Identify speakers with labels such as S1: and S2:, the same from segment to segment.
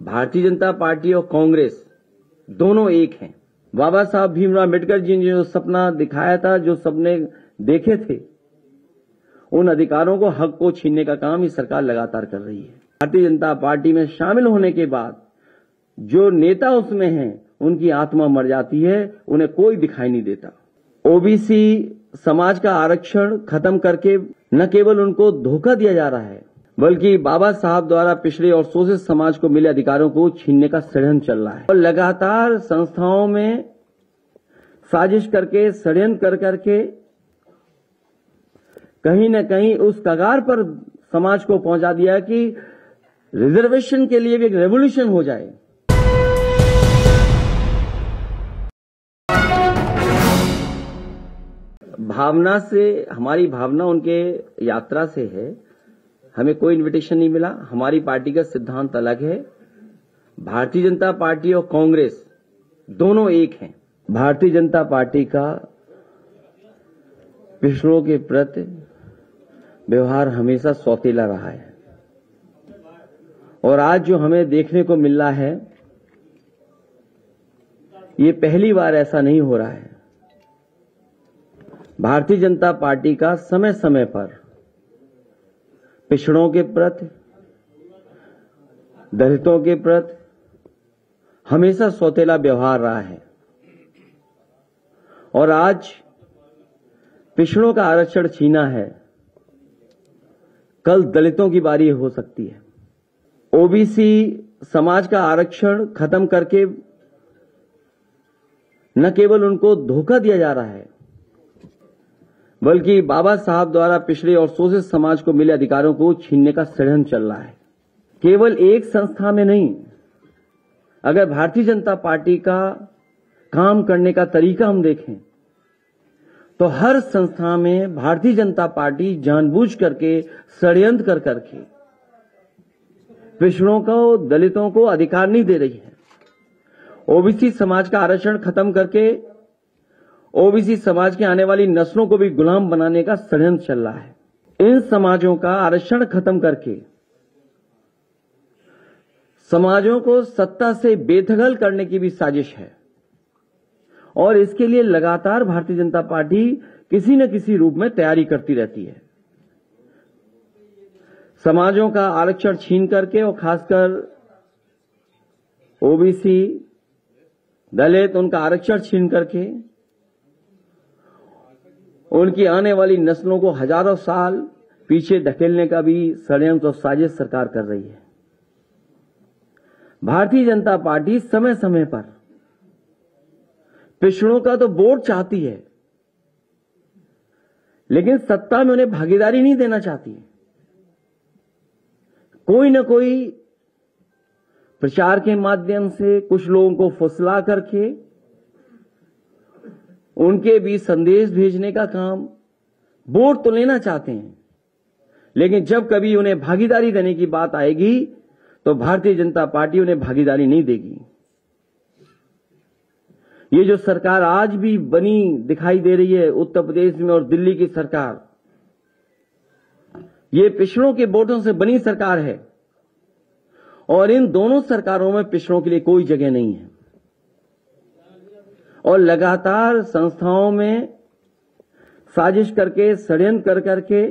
S1: Bharatiya Janata party और कांग्रेस दोनों एक हैं। बाबा साहब भीमराव अम्बेडकर जी ने जो सपना दिखाया था, जो सपने देखे थे, उन अधिकारों को, हक को छीनने का काम ये सरकार लगातार कर रही है। भारतीय जनता पार्टी में शामिल होने के बाद जो नेता उसमें हैं, उनकी आत्मा मर जाती है, उन्हें कोई दिखाई नहीं देता। ओबीसी समाज का आरक्षण खत्म करके न केवल उनको धोखा दिया जा रहा है, बल्कि बाबा साहब द्वारा पिछड़े और शोषित समाज को मिले अधिकारों को छीनने का षड्यंत्र चल रहा है। और लगातार संस्थाओं में साजिश करके, षड्यंत्र करके कहीं न कहीं उस कगार पर समाज को पहुंचा दिया कि रिजर्वेशन के लिए भी एक रेवोल्यूशन हो जाए। भावना से, हमारी भावना उनके यात्रा से है। हमें कोई इनविटेशन नहीं मिला। हमारी पार्टी का सिद्धांत अलग है। भारतीय जनता पार्टी और कांग्रेस दोनों एक हैं। भारतीय जनता पार्टी का पिछड़ों के प्रति व्यवहार हमेशा सौतेला रहा है, और आज जो हमें देखने को मिल रहा है, ये पहली बार ऐसा नहीं हो रहा है। भारतीय जनता पार्टी का समय समय पर पिछड़ों के प्रति, दलितों के प्रति हमेशा सौतेला व्यवहार रहा है, और आज पिछड़ों का आरक्षण छीना है, कल दलितों की बारी हो सकती है। ओबीसी समाज का आरक्षण खत्म करके न केवल उनको धोखा दिया जा रहा है, बल्कि बाबा साहब द्वारा पिछड़े और शोषित समाज को मिले अधिकारों को छीनने का षड्यंत्र चल रहा है। केवल एक संस्था में नहीं, अगर भारतीय जनता पार्टी का काम करने का तरीका हम देखें तो हर संस्था में भारतीय जनता पार्टी जानबूझ करके, षड्यंत्र करके पिछड़ों को, दलितों को अधिकार नहीं दे रही है। ओबीसी समाज का आरक्षण खत्म करके ओबीसी समाज की आने वाली नस्लों को भी गुलाम बनाने का षड्यंत्र चल रहा है। इन समाजों का आरक्षण खत्म करके समाजों को सत्ता से बेदखल करने की भी साजिश है, और इसके लिए लगातार भारतीय जनता पार्टी किसी न किसी रूप में तैयारी करती रहती है। समाजों का आरक्षण छीन करके, और खासकर ओबीसी, दलित, उनका आरक्षण छीन करके उनकी आने वाली नस्लों को हजारों साल पीछे धकेलने का भी षड्यंत्र और साजिश सरकार कर रही है। भारतीय जनता पार्टी समय समय पर पिछड़ों का तो वोट चाहती है, लेकिन सत्ता में उन्हें भागीदारी नहीं देना चाहती। कोई न कोई प्रचार के माध्यम से कुछ लोगों को फुसला करके उनके बीच संदेश भेजने का काम, वोट तो लेना चाहते हैं, लेकिन जब कभी उन्हें भागीदारी देने की बात आएगी तो भारतीय जनता पार्टी उन्हें भागीदारी नहीं देगी। ये जो सरकार आज भी बनी दिखाई दे रही है उत्तर प्रदेश में और दिल्ली की सरकार, ये पिछड़ों के वोटों से बनी सरकार है, और इन दोनों सरकारों में पिछड़ों के लिए कोई जगह नहीं है। और लगातार संस्थाओं में साजिश करके, षड्यंत्र करके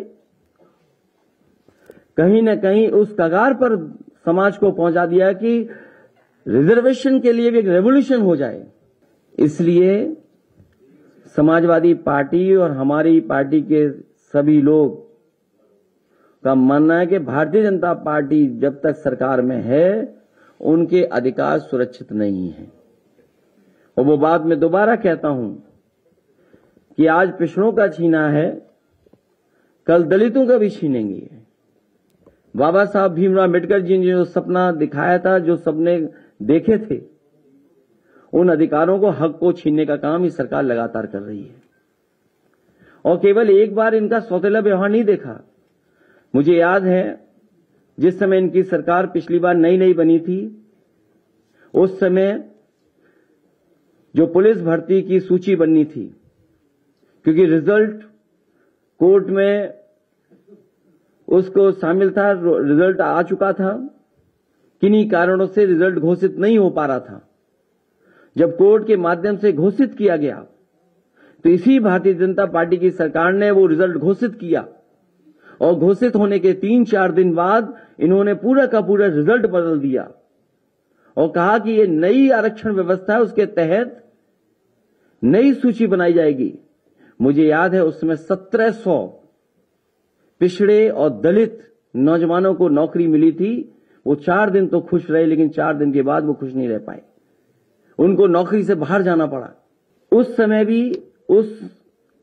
S1: कहीं न कहीं उस कगार पर समाज को पहुंचा दिया कि रिजर्वेशन के लिए भी एक रेवोल्यूशन हो जाए। इसलिए समाजवादी पार्टी और हमारी पार्टी के सभी लोग का मानना है कि भारतीय जनता पार्टी जब तक सरकार में है, उनके अधिकार सुरक्षित नहीं है। और वो बात मैं दोबारा कहता हूं कि आज पिछड़ों का छीना है, कल दलितों का भी छीनेंगे। बाबा साहब भीमराव अम्बेडकर जी ने जो सपना दिखाया था, जो सपने देखे थे, उन अधिकारों को, हक को छीनने का काम ये सरकार लगातार कर रही है। और केवल एक बार इनका सौतेला व्यवहार नहीं देखा। मुझे याद है जिस समय इनकी सरकार पिछली बार नई नई बनी थी, उस समय जो पुलिस भर्ती की सूची बननी थी, क्योंकि रिजल्ट कोर्ट में उसको शामिल था, रिजल्ट आ चुका था, किन्हीं कारणों से रिजल्ट घोषित नहीं हो पा रहा था। जब कोर्ट के माध्यम से घोषित किया गया तो इसी भारतीय जनता पार्टी की सरकार ने वो रिजल्ट घोषित किया और घोषित होने के 3-4 दिन बाद इन्होंने पूरा का पूरा रिजल्ट बदल दिया और कहा कि ये नई आरक्षण व्यवस्था है, उसके तहत नई सूची बनाई जाएगी। मुझे याद है उसमें 1700 पिछड़े और दलित नौजवानों को नौकरी मिली थी। वो 4 दिन तो खुश रहे, लेकिन 4 दिन के बाद वो खुश नहीं रह पाए, उनको नौकरी से बाहर जाना पड़ा। उस समय भी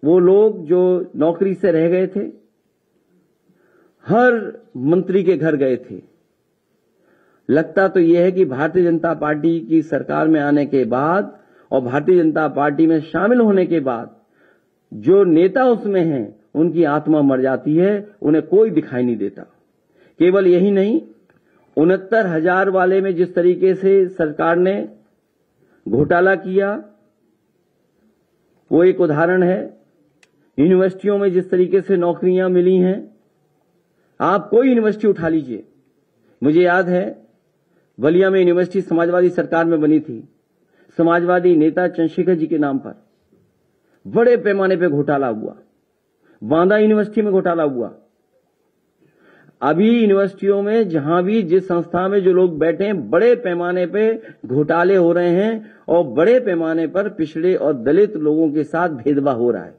S1: वो लोग जो नौकरी से रह गए थे हर मंत्री के घर गए थे। लगता तो यह है कि भारतीय जनता पार्टी की सरकार में आने के बाद और भारतीय जनता पार्टी में शामिल होने के बाद जो नेता उसमें हैं उनकी आत्मा मर जाती है, उन्हें कोई दिखाई नहीं देता। केवल यही नहीं, 69,000 वाले में जिस तरीके से सरकार ने घोटाला किया वो एक उदाहरण है। यूनिवर्सिटियों में जिस तरीके से नौकरियां मिली हैं, आप कोई यूनिवर्सिटी उठा लीजिए। मुझे याद है बलिया में यूनिवर्सिटी समाजवादी सरकार में बनी थी, समाजवादी नेता चंद्रशेखर जी के नाम पर बड़े पैमाने पे घोटाला हुआ। बांदा यूनिवर्सिटी में घोटाला हुआ। अभी यूनिवर्सिटियों में जहां भी जिस संस्था में जो लोग बैठे हैं, बड़े पैमाने पे घोटाले हो रहे हैं और बड़े पैमाने पर पिछड़े और दलित लोगों के साथ भेदभाव हो रहा है।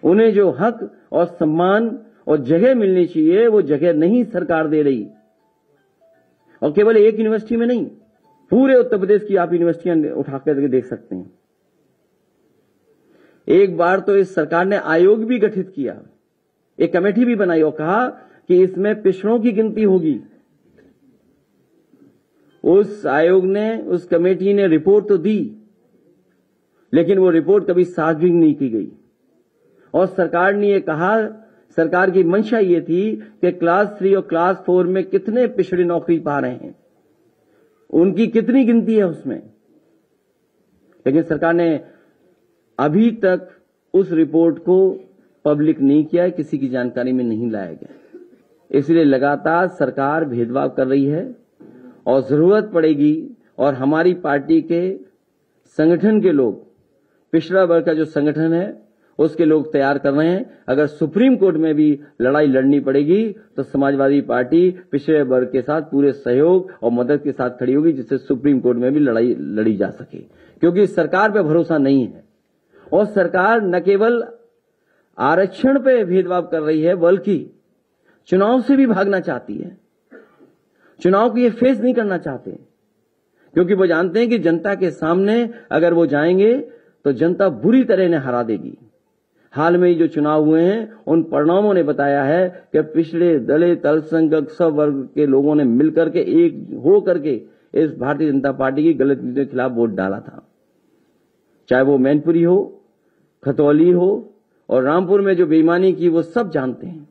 S1: उन्हें जो हक और सम्मान और जगह मिलनी चाहिए वो जगह नहीं सरकार दे रही। और केवल एक यूनिवर्सिटी में नहीं, पूरे उत्तर प्रदेश की आप यूनिवर्सिटियां उठा करके देख सकते हैं। एक बार तो इस सरकार ने आयोग भी गठित किया, एक कमेटी भी बनाई और कहा कि इसमें पिछड़ों की गिनती होगी। उस आयोग ने, उस कमेटी ने रिपोर्ट तो दी, लेकिन वो रिपोर्ट कभी सार्वजनिक नहीं की गई। और सरकार ने ये कहा, सरकार की मंशा ये थी कि क्लास 3 और क्लास 4 में कितने पिछड़े नौकरी पा रहे हैं, उनकी कितनी गिनती है उसमें। लेकिन सरकार ने अभी तक उस रिपोर्ट को पब्लिक नहीं किया, किसी की जानकारी में नहीं लाया गया। इसलिए लगातार सरकार भेदभाव कर रही है और जरूरत पड़ेगी और हमारी पार्टी के संगठन के लोग, पिछड़ा वर्ग का जो संगठन है उसके लोग तैयार कर रहे हैं। अगर सुप्रीम कोर्ट में भी लड़ाई लड़नी पड़ेगी तो समाजवादी पार्टी पिछड़े वर्ग के साथ पूरे सहयोग और मदद के साथ खड़ी होगी, जिससे सुप्रीम कोर्ट में भी लड़ाई लड़ी जा सके। क्योंकि सरकार पे भरोसा नहीं है और सरकार न केवल आरक्षण पे भेदभाव कर रही है बल्कि चुनाव से भी भागना चाहती है। चुनाव को ये फेस नहीं करना चाहते, क्योंकि वो जानते हैं कि जनता के सामने अगर वो जाएंगे तो जनता बुरी तरह ने हरा देगी। हाल में ही जो चुनाव हुए हैं उन परिणामों ने बताया है कि पिछड़े, दलित, अल्पसंख्यक सब वर्ग के लोगों ने मिलकर के एक हो करके इस भारतीय जनता पार्टी की गलत नीतियों के खिलाफ वोट डाला था। चाहे वो मैनपुरी हो, खतौली हो और रामपुर में जो बेईमानी की वो सब जानते हैं।